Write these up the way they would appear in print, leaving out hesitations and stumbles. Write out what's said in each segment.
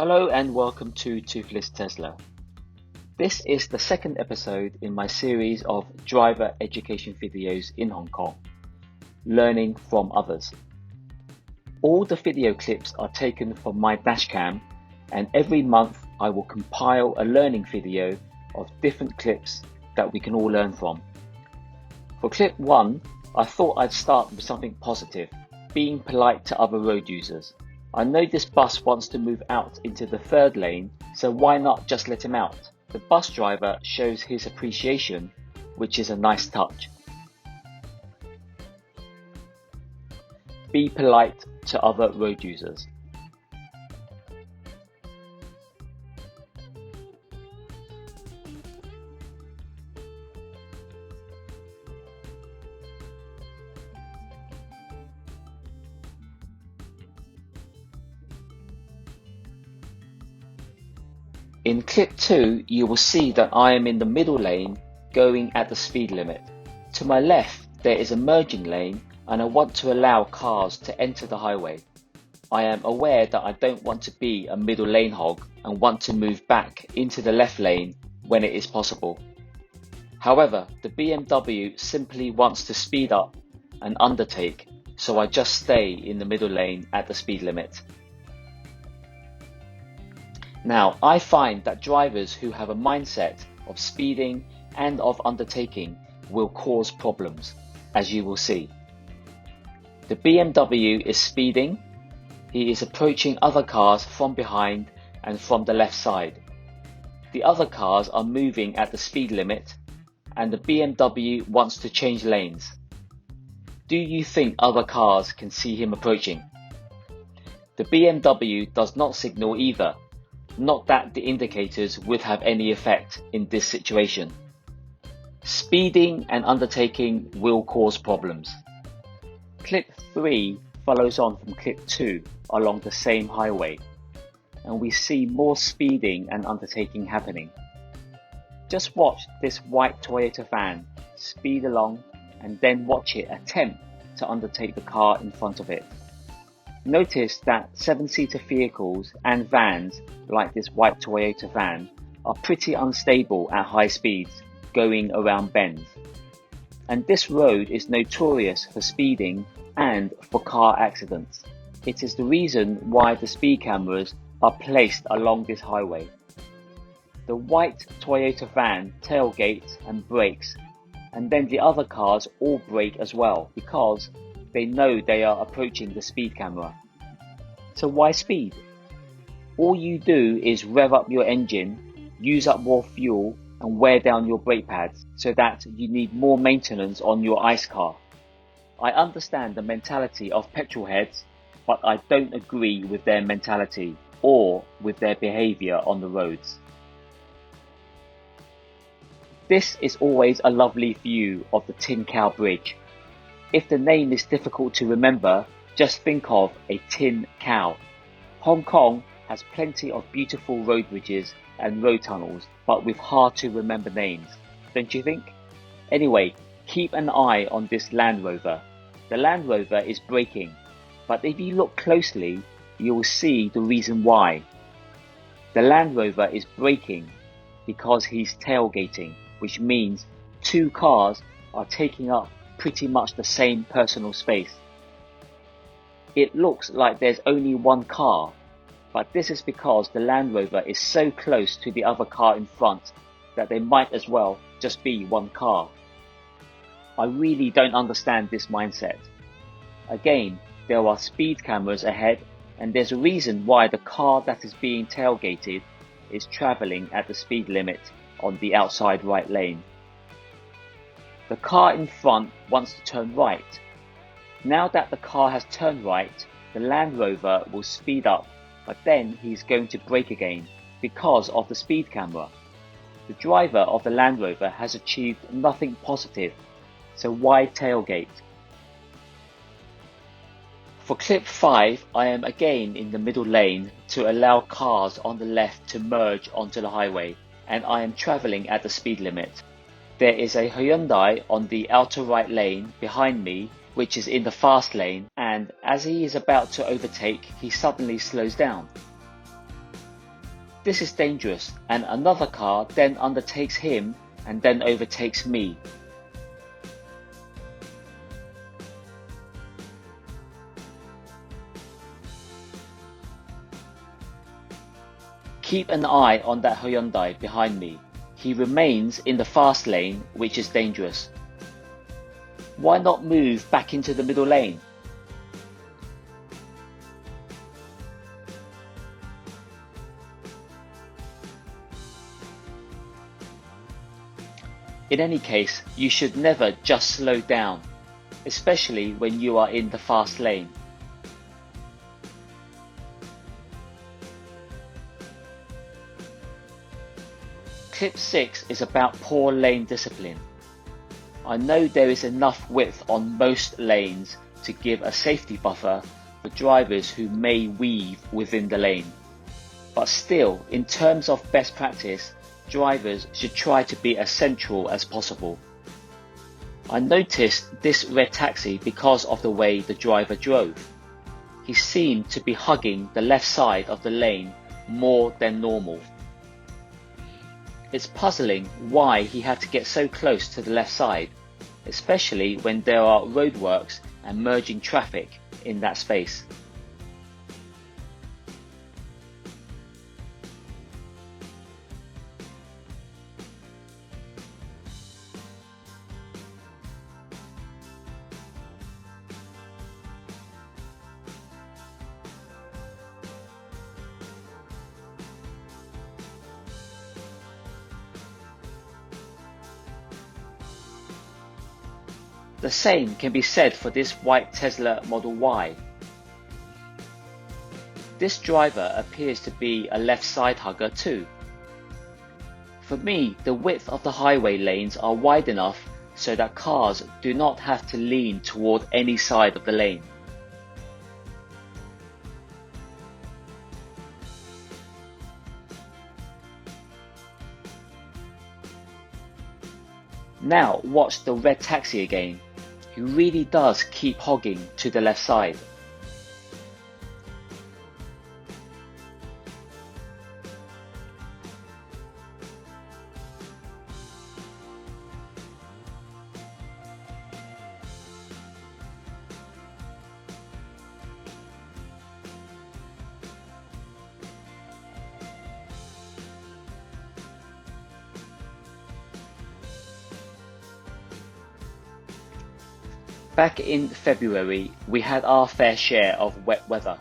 Hello and welcome to Toothless Tesla. This is the second episode in my series of driver education videos in Hong Kong, learning from others. All the video clips are taken from my dashcam, and every month I will compile a learning video of different clips that we can all learn from. For clip 1, I thought I'd start with something positive, being polite to other road users. I know this bus wants to move out into the third lane, so why not just let him out? The bus driver shows his appreciation, which is a nice touch. Be polite to other road users. In clip 2, you will see that I am in the middle lane going at the speed limit. To my left, there is a merging lane and I want to allow cars to enter the highway. I am aware that I don't want to be a middle lane hog and want to move back into the left lane when it is possible. However, the BMW simply wants to speed up and undertake, so I just stay in the middle lane at the speed limit. Now, I find that drivers who have a mindset of speeding and of undertaking will cause problems, as you will see. The BMW is speeding. He is approaching other cars from behind and from the left side. The other cars are moving at the speed limit, and the BMW wants to change lanes. Do you think other cars can see him approaching? The BMW does not signal either. Not that the indicators would have any effect in this situation. Speeding and undertaking will cause problems. Clip 3 follows on from clip 2 along the same highway, and we see more speeding and undertaking happening. Just watch this white Toyota van speed along and then watch it attempt to undertake the car in front of it. Notice that 7-seater vehicles and vans like this white Toyota van are pretty unstable at high speeds going around bends. And this road is notorious for speeding and for car accidents. It is the reason why the speed cameras are placed along this highway. The white Toyota van tailgates and brakes, and then the other cars all brake as well because they know they are approaching the speed camera. So why speed? All you do is rev up your engine, use up more fuel and wear down your brake pads so that you need more maintenance on your ICE car. I understand the mentality of petrol heads, but I don't agree with their mentality or with their behaviour on the roads. This is always a lovely view of the Tin Cow Bridge. If the name is difficult to remember, just think of a tin cow. Hong Kong has plenty of beautiful road bridges and road tunnels, but with hard to remember names, don't you think? Anyway, keep an eye on this Land Rover. The Land Rover is braking, but if you look closely, you will see the reason why. The Land Rover is braking because he's tailgating, which means two cars are taking up pretty much the same personal space. It looks like there's only one car, but this is because the Land Rover is so close to the other car in front that they might as well just be one car. I really don't understand this mindset. Again, there are speed cameras ahead, and there's a reason why the car that is being tailgated is travelling at the speed limit on the outside right lane. The car in front wants to turn right. Now that the car has turned right, the Land Rover will speed up, but then he's going to brake again because of the speed camera. The driver of the Land Rover has achieved nothing positive, so why tailgate? For clip 5, I am again in the middle lane to allow cars on the left to merge onto the highway, and I am travelling at the speed limit. There is a Hyundai on the outer right lane behind me, which is in the fast lane, and as he is about to overtake, he suddenly slows down. This is dangerous, and another car then undertakes him and then overtakes me. Keep an eye on that Hyundai behind me. He remains in the fast lane, which is dangerous. Why not move back into the middle lane? In any case, you should never just slow down, especially when you are in the fast lane. Clip 6 is about poor lane discipline. I know there is enough width on most lanes to give a safety buffer for drivers who may weave within the lane. But still, in terms of best practice, drivers should try to be as central as possible. I noticed this red taxi because of the way the driver drove. He seemed to be hugging the left side of the lane more than normal. It's puzzling why he had to get so close to the left side, especially when there are roadworks and merging traffic in that space. The same can be said for this white Tesla Model Y. This driver appears to be a left side hugger too. For me, the width of the highway lanes are wide enough so that cars do not have to lean toward any side of the lane. Now watch the red taxi again. He really does keep hogging to the left side. Back in February, we had our fair share of wet weather.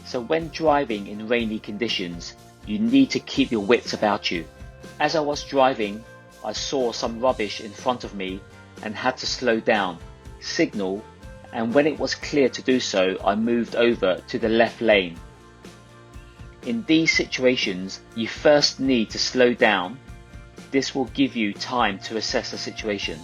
So when driving in rainy conditions, you need to keep your wits about you. As I was driving, I saw some rubbish in front of me and had to slow down, signal, and when it was clear to do so, I moved over to the left lane. In these situations, you first need to slow down. This will give you time to assess the situation.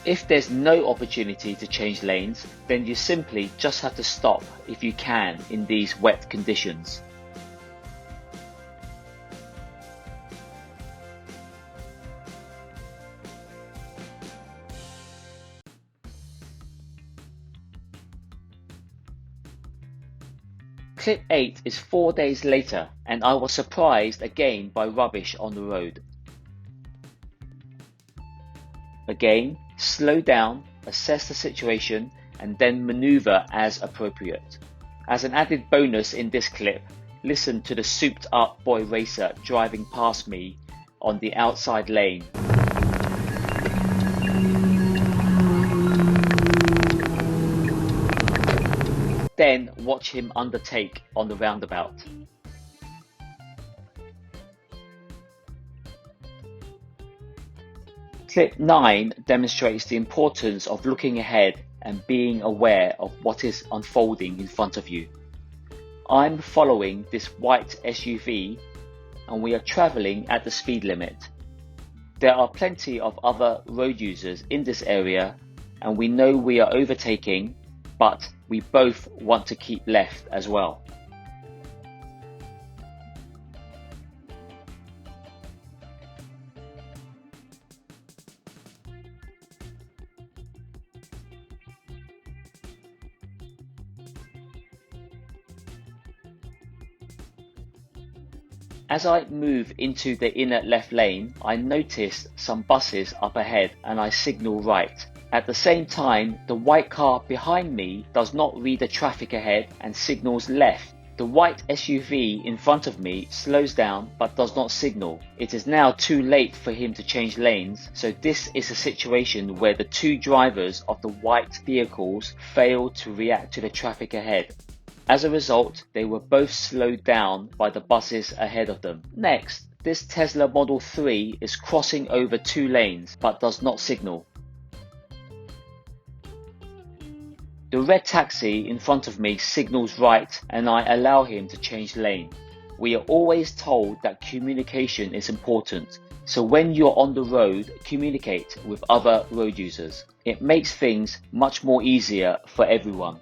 If there's no opportunity to change lanes, then you simply just have to stop if you can in these wet conditions. Clip 8 is 4 days later, and I was surprised again by rubbish on the road. Again, slow down, assess the situation, and then maneuver as appropriate. As an added bonus in this clip, listen to the souped up boy racer driving past me on the outside lane. Then watch him undertake on the roundabout. Clip 9 demonstrates the importance of looking ahead and being aware of what is unfolding in front of you. I'm following this white SUV and we are traveling at the speed limit. There are plenty of other road users in this area and we know we are overtaking, but we both want to keep left as well. As I move into the inner left lane, I notice some buses up ahead and I signal right. At the same time, the white car behind me does not read the traffic ahead and signals left. The white SUV in front of me slows down but does not signal. It is now too late for him to change lanes, so this is a situation where the two drivers of the white vehicles failed to react to the traffic ahead. As a result, they were both slowed down by the buses ahead of them. Next, this Tesla Model 3 is crossing over two lanes but does not signal. The red taxi in front of me signals right and I allow him to change lane. We are always told that communication is important, so when you're on the road, communicate with other road users. It makes things much more easier for everyone.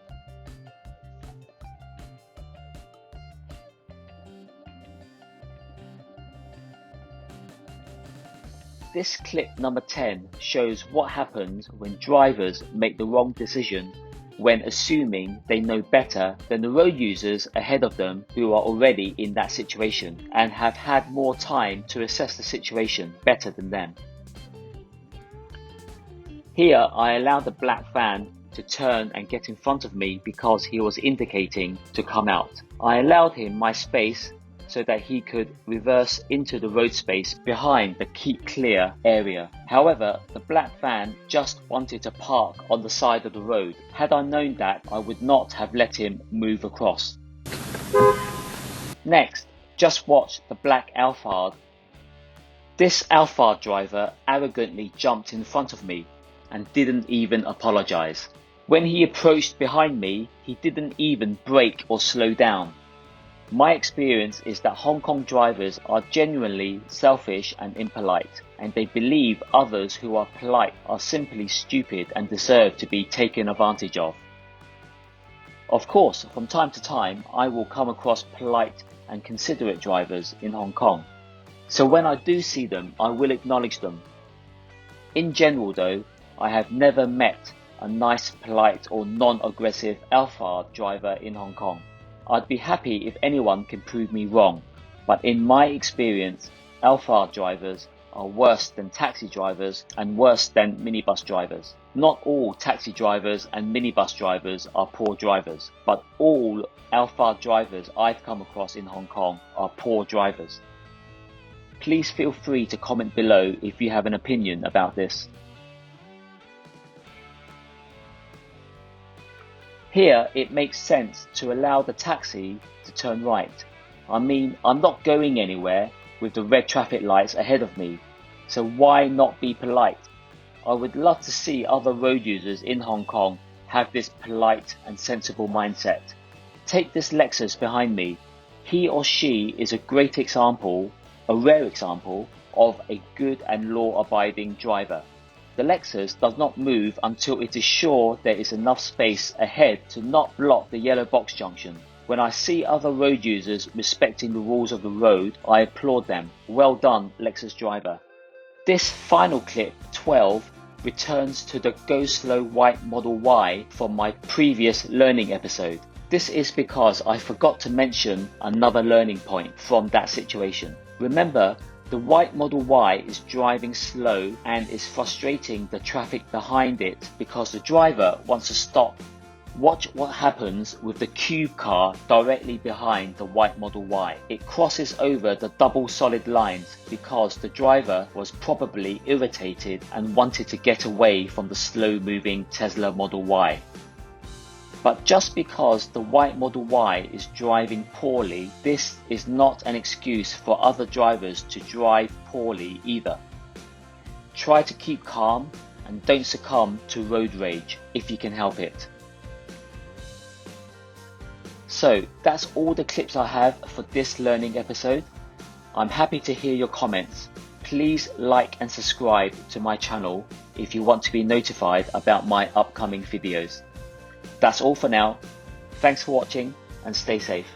This clip number 10 shows what happens when drivers make the wrong decision when assuming they know better than the road users ahead of them who are already in that situation and have had more time to assess the situation better than them. Here I allow the black van to turn and get in front of me because he was indicating to come out. I allowed him my space so that he could reverse into the road space behind the keep clear area. However, the black van just wanted to park on the side of the road. Had I known that, I would not have let him move across. Next, just watch the black Alphard. This Alphard driver arrogantly jumped in front of me and didn't even apologize. When he approached behind me, he didn't even brake or slow down. My experience is that Hong Kong drivers are genuinely selfish and impolite, and they believe others who are polite are simply stupid and deserve to be taken advantage of. Of course, from time to time, I will come across polite and considerate drivers in Hong Kong. So when I do see them, I will acknowledge them. In general though, I have never met a nice, polite or non-aggressive Alphard driver in Hong Kong. I'd be happy if anyone can prove me wrong, but in my experience, Alphard drivers are worse than taxi drivers and worse than minibus drivers. Not all taxi drivers and minibus drivers are poor drivers, but all Alphard drivers I've come across in Hong Kong are poor drivers. Please feel free to comment below if you have an opinion about this. Here, it makes sense to allow the taxi to turn right. I mean, I'm not going anywhere with the red traffic lights ahead of me, so why not be polite? I would love to see other road users in Hong Kong have this polite and sensible mindset. Take this Lexus behind me. He or she is a great example, a rare example, of a good and law-abiding driver. The Lexus does not move until it is sure there is enough space ahead to not block the yellow box junction. When I see other road users respecting the rules of the road, I applaud them. Well done, Lexus driver. This final clip, 12, returns to the Go Slow white Model Y from my previous learning episode. This is because I forgot to mention another learning point from that situation. Remember, the white Model Y is driving slow and is frustrating the traffic behind it because the driver wants to stop. Watch what happens with the cube car directly behind the white Model Y. It crosses over the double solid lines because the driver was probably irritated and wanted to get away from the slow moving Tesla Model Y. But just because the white Model Y is driving poorly, this is not an excuse for other drivers to drive poorly either. Try to keep calm and don't succumb to road rage if you can help it. So that's all the clips I have for this learning episode. I'm happy to hear your comments. Please like and subscribe to my channel if you want to be notified about my upcoming videos. That's all for now. Thanks for watching and stay safe.